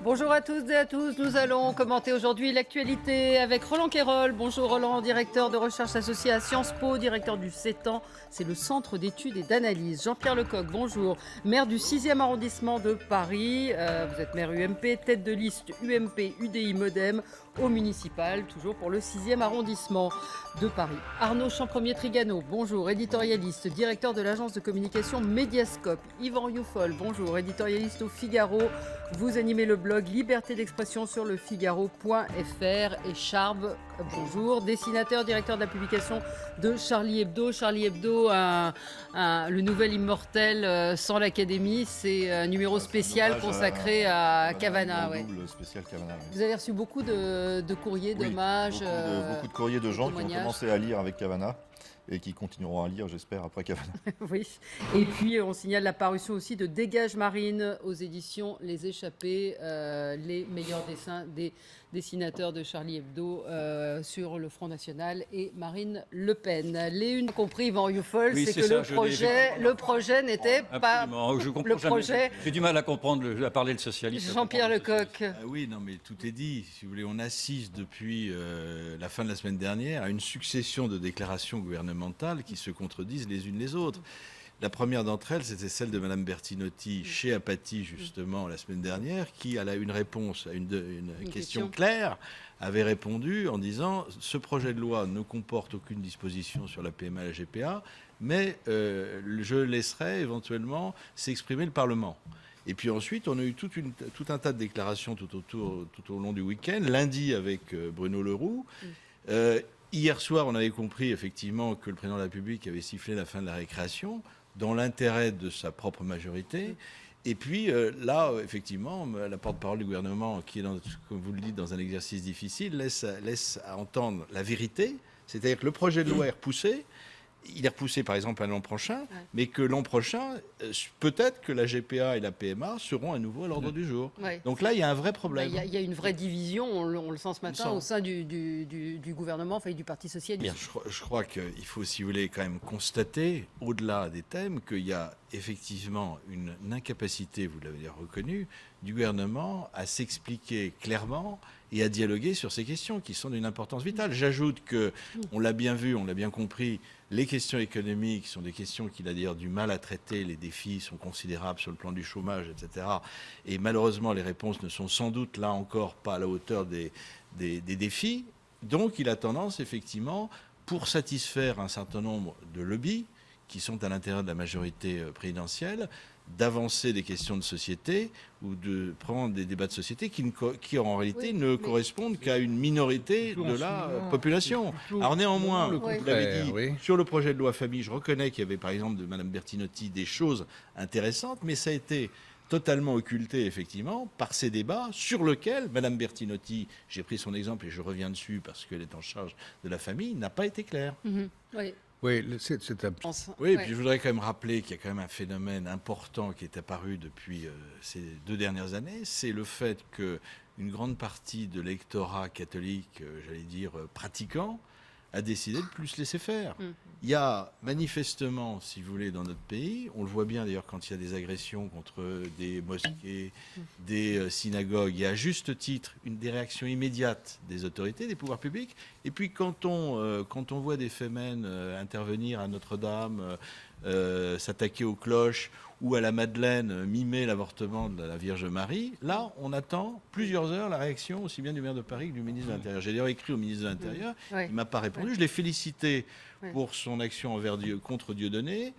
Bonjour à tous et à tous, nous allons commenter aujourd'hui l'actualité avec Roland Quérol. Bonjour Roland, directeur de recherche associé à Sciences Po, directeur du CETAN, c'est le Centre d'études et d'analyse. Jean-Pierre Lecoq, bonjour, maire du 6e arrondissement de Paris, vous êtes maire UMP, tête de liste UMP, UDI, Modem au municipal, toujours pour le 6e arrondissement de Paris. Arnaud Champremier-Trigano, bonjour, éditorialiste, directeur de l'agence de communication Mediascope. Yvan Youfol, bonjour, éditorialiste au Figaro, vous animez le blog Liberté d'expression sur le Figaro.fr. Et Charb, bonjour, dessinateur, directeur de la publication de Charlie Hebdo. Charlie Hebdo, le nouvel immortel sans l'Académie, c'est un numéro spécial consacré à Cavana. Ouais. Spécial Cavana, oui. Vous avez reçu beaucoup de courriers, d'hommages. Beaucoup de courriers de gens qui ont commencé à lire avec Cavana et qui continueront à lire, j'espère, après Cavana. Oui. Et puis, on signale la parution aussi de Dégage Marine aux éditions Les Échappés, les meilleurs dessins des dessinateurs de Charlie Hebdo sur le Front National et Marine Le Pen. Les unes compris, Yvan Youfol, oui, c'est que le projet n'était pas... Je comprends le projet... J'ai du mal à comprendre, à parler le socialiste. Jean-Pierre Lecoq. Oui, non, mais tout est dit. Si vous voulez, on assiste depuis la fin de la semaine dernière à une succession de déclarations gouvernementales qui se contredisent les unes les autres. La première d'entre elles, c'était celle de Mme Bertinotti chez Apathy, justement, la semaine dernière, qui, à une réponse à une question claire, avait répondu en disant « Ce projet de loi ne comporte aucune disposition sur la PMA et la GPA, mais je laisserai éventuellement s'exprimer le Parlement ». Et puis ensuite, on a eu tout un tas de déclarations tout au long du week-end. Lundi, avec Bruno Le Roux. Hier soir, on avait compris effectivement que le président de la République avait sifflé la fin de la récréation dans l'intérêt de sa propre majorité. Et puis là, effectivement, la porte-parole du gouvernement, qui est, comme vous le dites, dans un exercice difficile, laisse entendre la vérité. C'est-à-dire que le projet de loi est repoussé. Il est repoussé, par exemple, à l'an prochain, mais que l'an prochain, peut-être que la GPA et la PMA seront à nouveau à l'ordre du jour. Ouais. Donc là, il y a un vrai problème. Il y a une vraie division, on le sent ce matin, au sein du gouvernement, enfin du Parti socialiste. Je crois qu'il faut, si vous voulez, quand même constater, au-delà des thèmes, qu'il y a effectivement une incapacité, vous l'avez reconnu, du gouvernement à s'expliquer clairement et à dialoguer sur ces questions qui sont d'une importance vitale. J'ajoute que, on l'a bien vu, on l'a bien compris, les questions économiques sont des questions qu'il a d'ailleurs du mal à traiter. Les défis sont considérables sur le plan du chômage, etc. Et malheureusement, les réponses ne sont sans doute, là encore, pas à la hauteur des défis. Donc, il a tendance, effectivement, pour satisfaire un certain nombre de lobbies qui sont à l'intérieur de la majorité présidentielle, d'avancer des questions de société ou de prendre des débats de société qui en réalité ne correspondent qu'à une minorité de la population. Alors néanmoins, vous l'avez dit, sur le projet de loi famille, je reconnais qu'il y avait par exemple de Mme Bertinotti des choses intéressantes, mais ça a été totalement occulté, effectivement, par ces débats sur lesquels Mme Bertinotti, j'ai pris son exemple et je reviens dessus parce qu'elle est en charge de la famille, n'a pas été claire. Oui. Oui, c'est Oui, puis je voudrais quand même rappeler qu'il y a quand même un phénomène important qui est apparu depuis ces 2 dernières années, c'est le fait qu'une grande partie de l'électorat catholique, j'allais dire pratiquant, a décidé de plus laisser faire. Il y a manifestement, si vous voulez, dans notre pays, on le voit bien d'ailleurs quand il y a des agressions contre des mosquées, des synagogues, il y a à juste titre des réactions immédiates des autorités, des pouvoirs publics. Et puis quand on voit des fémènes intervenir à Notre-Dame, s'attaquer aux cloches ou à la Madeleine, mimer l'avortement de la Vierge Marie, là, on attend plusieurs heures la réaction aussi bien du maire de Paris que du ministre de l'Intérieur. J'ai d'ailleurs écrit au ministre de l'Intérieur, il ne m'a pas répondu. Je l'ai félicité pour son action contre Dieudonné.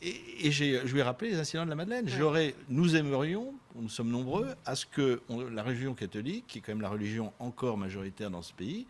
Et je lui ai rappelé les incidents de la Madeleine. Nous aimerions, nous sommes nombreux, à ce que la religion catholique, qui est quand même la religion encore majoritaire dans ce pays,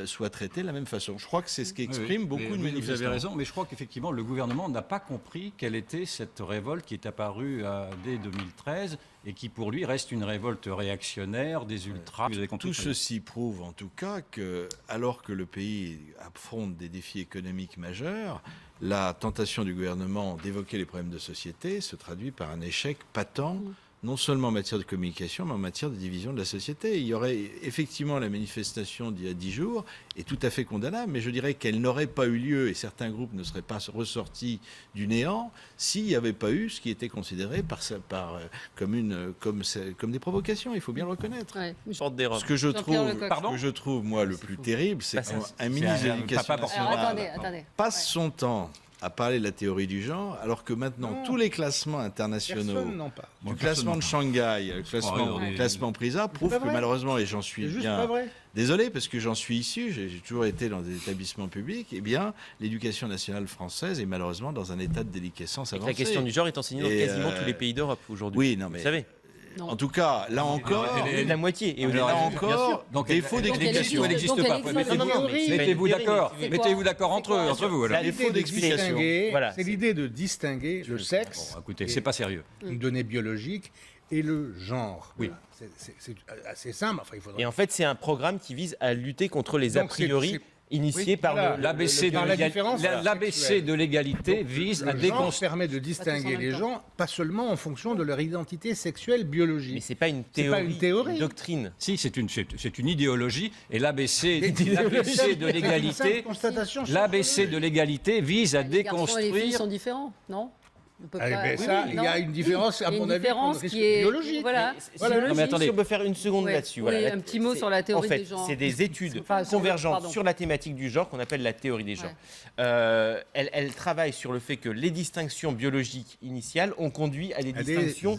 soit traitée de la même façon. Je crois que c'est ce qui exprime beaucoup de manifestants. Vous avez raison, mais je crois qu'effectivement, le gouvernement n'a pas compris quelle était cette révolte qui est apparue dès 2013 et qui, pour lui, reste une révolte réactionnaire des ultras. Tout ceci prouve, en tout cas, que, alors que le pays affronte des défis économiques majeurs, la tentation du gouvernement d'évoquer les problèmes de société se traduit par un échec patent non seulement en matière de communication, mais en matière de division de la société. Il y aurait effectivement la manifestation d'il y a 10 jours, est tout à fait condamnable, mais je dirais qu'elle n'aurait pas eu lieu et certains groupes ne seraient pas ressortis du néant s'il n'y avait pas eu ce qui était considéré comme des provocations, il faut bien le reconnaître. Ouais. Ce que je trouve, moi, le plus terrible, c'est qu'un ministre de l'Éducation nationale passe son temps à parler de la théorie du genre, alors que maintenant, tous les classements internationaux, du classement de Shanghai, le classement PRISA, prouvent que malheureusement, et j'en suis bien désolé, parce que j'en suis issu, j'ai toujours été dans des établissements publics, eh bien, l'éducation nationale française est malheureusement dans un état de déliquescence avancé. La question du genre est enseignée dans quasiment tous les pays d'Europe aujourd'hui. Oui, non mais... Vous savez. Non. En tout cas, là encore, la moitié. Et là encore, défaut d'explication. Elle n'existe pas. Mettez-vous d'accord entre vous. Alors. Défaut d'explication. C'est l'idée de distinguer le sexe. Bon, écoutez, c'est pas sérieux. Une donnée biologique et le genre. Oui. C'est assez simple. Enfin, il faudrait... Et en fait, c'est un programme qui vise à lutter contre les a priori. Initié par l'ABC de l'égalité vise à déconstruire. Le permet de distinguer les gens, pas seulement en fonction de leur identité sexuelle biologique. Mais c'est pas une théorie, une doctrine. Si, c'est une idéologie, et l'ABC de l'égalité vise à déconstruire. Les filles sont différents, non? Il y a une différence, à mon avis, biologique. Voilà. Non, mais attendez, si on peut faire une seconde là-dessus. Oui, un petit mot sur la théorie des genres. En fait, c'est des études convergentes sur la thématique du genre qu'on appelle la théorie des genres. Elle travaille sur le fait que les distinctions biologiques initiales ont conduit à des distinctions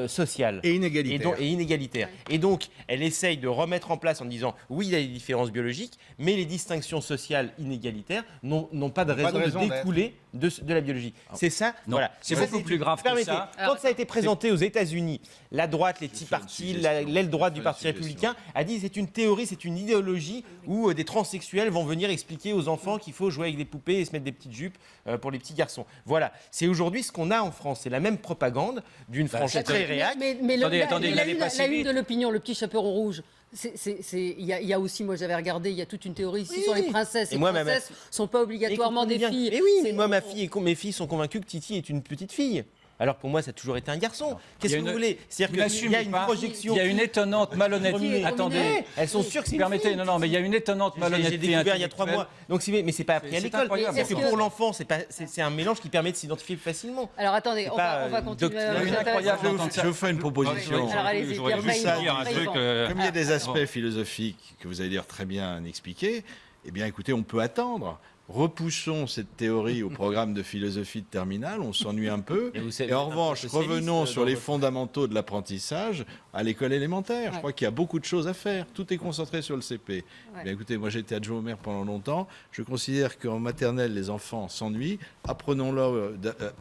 sociales. Et inégalitaires. Et donc, elle essaye de remettre en place en disant, oui, il y a des différences biologiques, mais les distinctions sociales inégalitaires n'ont pas de raison de découler de la biologie. C'est ça. Voilà. C'est beaucoup plus grave que ça. Quand ça a été présenté aux États-Unis, la droite, les Tea Party, l'aile droite du Parti républicain a dit c'est une théorie, c'est une idéologie où des transsexuels vont venir expliquer aux enfants qu'il faut jouer avec des poupées et se mettre des petites jupes pour les petits garçons. Voilà. C'est aujourd'hui ce qu'on a en France. C'est la même propagande d'une franchise très réac. Mais la une de l'opinion, le petit chaperon rouge. Il y a aussi, moi j'avais regardé, il y a toute une théorie ici sur les princesses. Les princesses ne sont pas obligatoirement des filles. Mais oui, mais moi mes filles sont convaincues que Titi est une petite fille. Alors pour moi, ça a toujours été un garçon. Qu'est-ce que vous voulez? C'est-à-dire qu'il y a une projection. Il y a une étonnante malhonnêteté. Attendez, elles sont sûres que c'est. Permettez, non, mais il y a une étonnante malhonnêteté. J'ai découvert il y a 3 mois. Donc mais c'est pas appris à l'école. C'est que pour l'enfant, c'est un mélange qui permet de s'identifier facilement. Alors attendez, on va continuer. Je vous fais une proposition. Alors allez-y, comme il y a des aspects philosophiques que vous allez dire très bien expliqués, eh bien écoutez, on peut attendre. Repoussons cette théorie au programme de philosophie de terminale, on s'ennuie un peu. Et en revanche, revenons sur les fondamentaux de l'apprentissage à l'école élémentaire. Je crois qu'il y a beaucoup de choses à faire. Tout est concentré sur le CP. Bien, écoutez, moi j'ai été adjoint au maire pendant longtemps. Je considère qu'en maternelle, les enfants s'ennuient. Apprenons-leur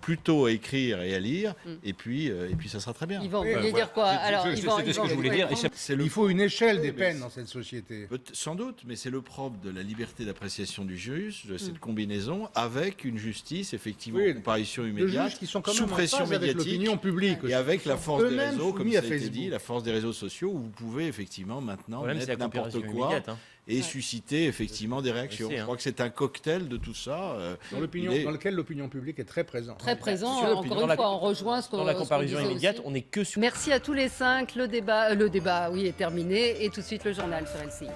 plutôt à écrire et à lire. Et puis ça sera très bien. Yvan, vous vouliez dire quoi? C'était ce que je voulais dire. Il faut une échelle des peines dans cette société. Sans doute, mais c'est le propre de la liberté d'appréciation du juge, de cette combinaison, avec une justice, effectivement, comparution immédiate, qui sont quand même sous pression médiatique, l'opinion publique et avec la force des réseaux, comme ça a été dit, la force des réseaux sociaux, où vous pouvez effectivement maintenant mettre n'importe quoi et susciter effectivement des réactions. Je crois que c'est un cocktail de tout ça. Dans lequel l'opinion publique est très présente. Très présent, encore une fois, on rejoint ce qu'on disait. Dans la comparution immédiate, on n'est que sur... Merci à tous les 5. Le débat, oui, est terminé. Et tout de suite, le journal sur LCI.